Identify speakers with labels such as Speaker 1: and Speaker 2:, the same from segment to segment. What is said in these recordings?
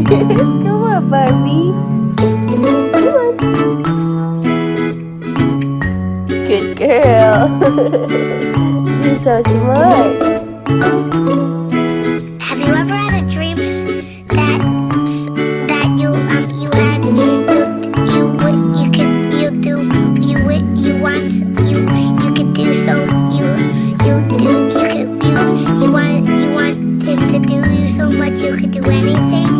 Speaker 1: Come on, Barbie. Come on. Good girl. You're so smart.
Speaker 2: Have you ever had a dream that you had you could you do you want you could do so you want him to do you so much you could do anything?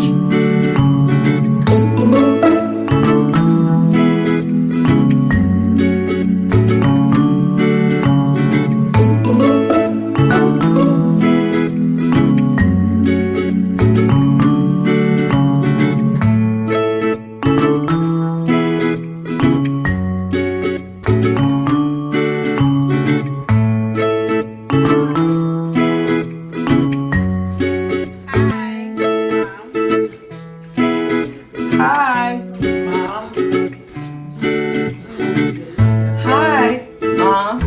Speaker 3: Hi, Mom. Hi, Mom.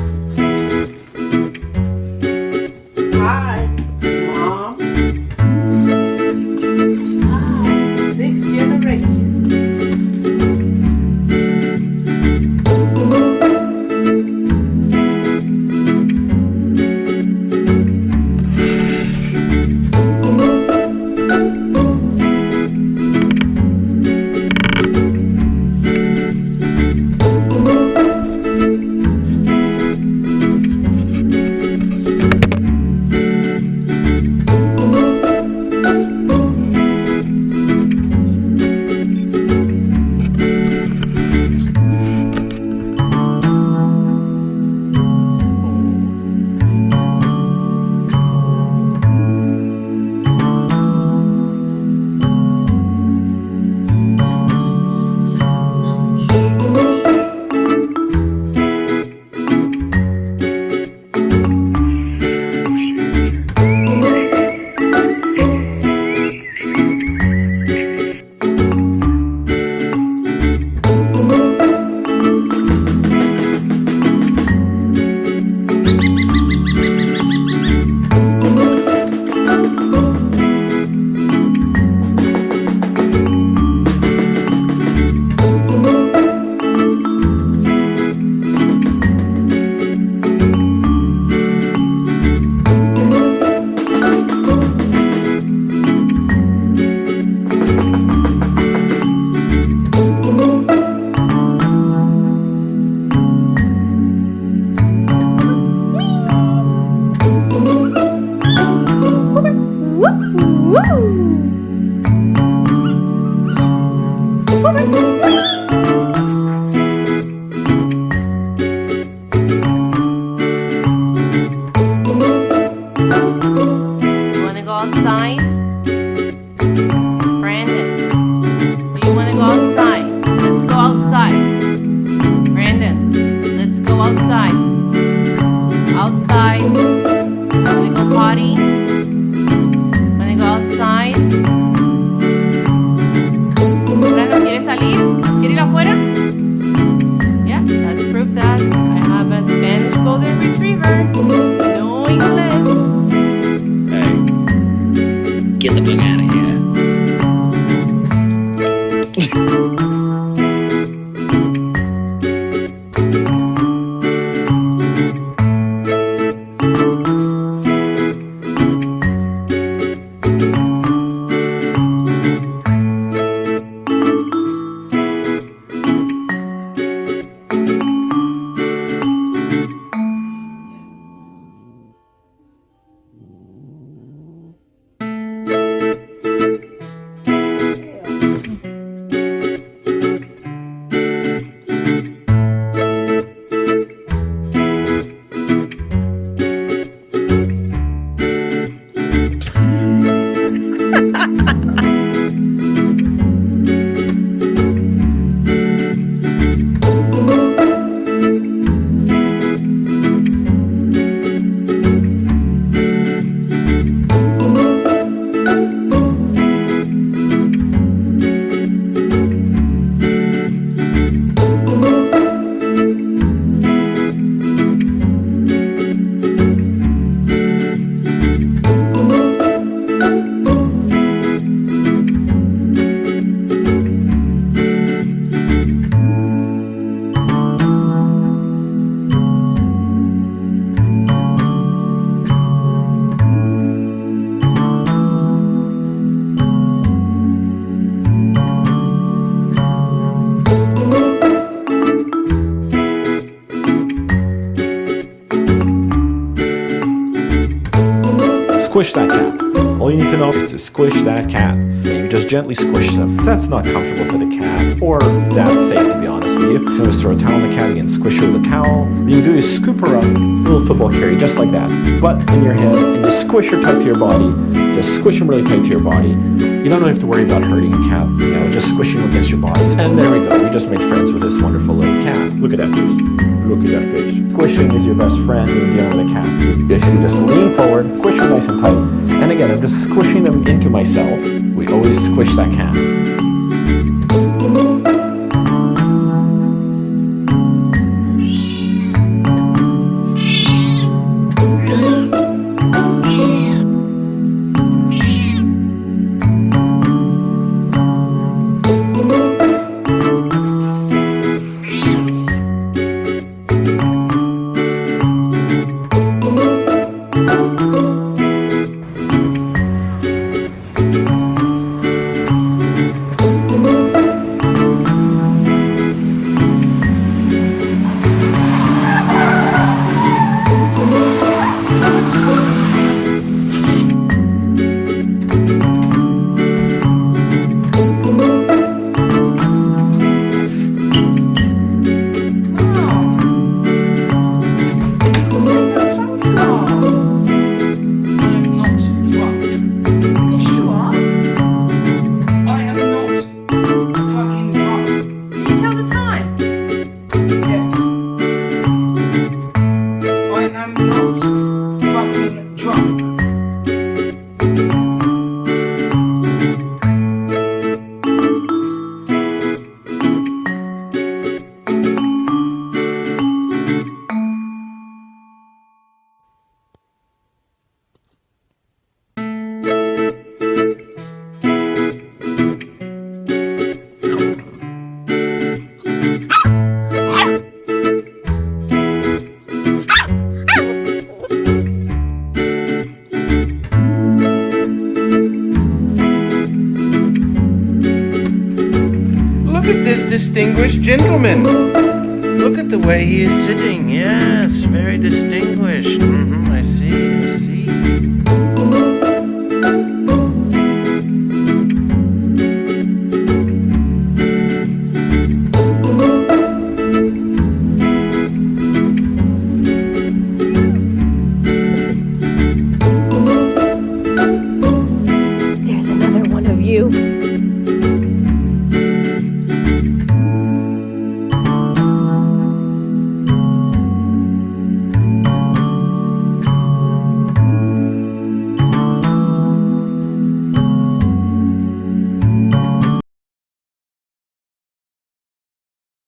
Speaker 3: Hi, Mom. Hi, sixth generation.
Speaker 4: Wanna go outside? Brandon, do you wanna go outside? Let's go outside. Brandon, let's go outside. Outside. Wanna go potty? Wanna go outside? Brandon, ¿quieres salir? ¿Quiere ir afuera? Yeah, that's proof that I have a Spanish golden retriever. No English.
Speaker 5: Get the fuck out of here.
Speaker 6: squish that cat. All you need to know is to squish that cat. And you just gently squish them. That's not comfortable for the cat, or that's safe to be honest with you. You can just throw a towel on the cat and squish her with a towel. What you can do is scoop her up, a little football carry, just like that. Butt in your head, and just squish her tight to your body. Just squish them really tight to your body. You don't have to worry about hurting a cat, you know, just squishing them against your bodies. And there we go, we just made friends with this wonderful little cat. Look at that face. Look at that face. Squishing is your best friend when you're dealing with a cat. You basically just lean forward, squish them nice and tight. And again, I'm just squishing them into myself. We always squish that cat.
Speaker 7: Look at this distinguished gentleman. Look at the way he is sitting. Yes, very distinguished.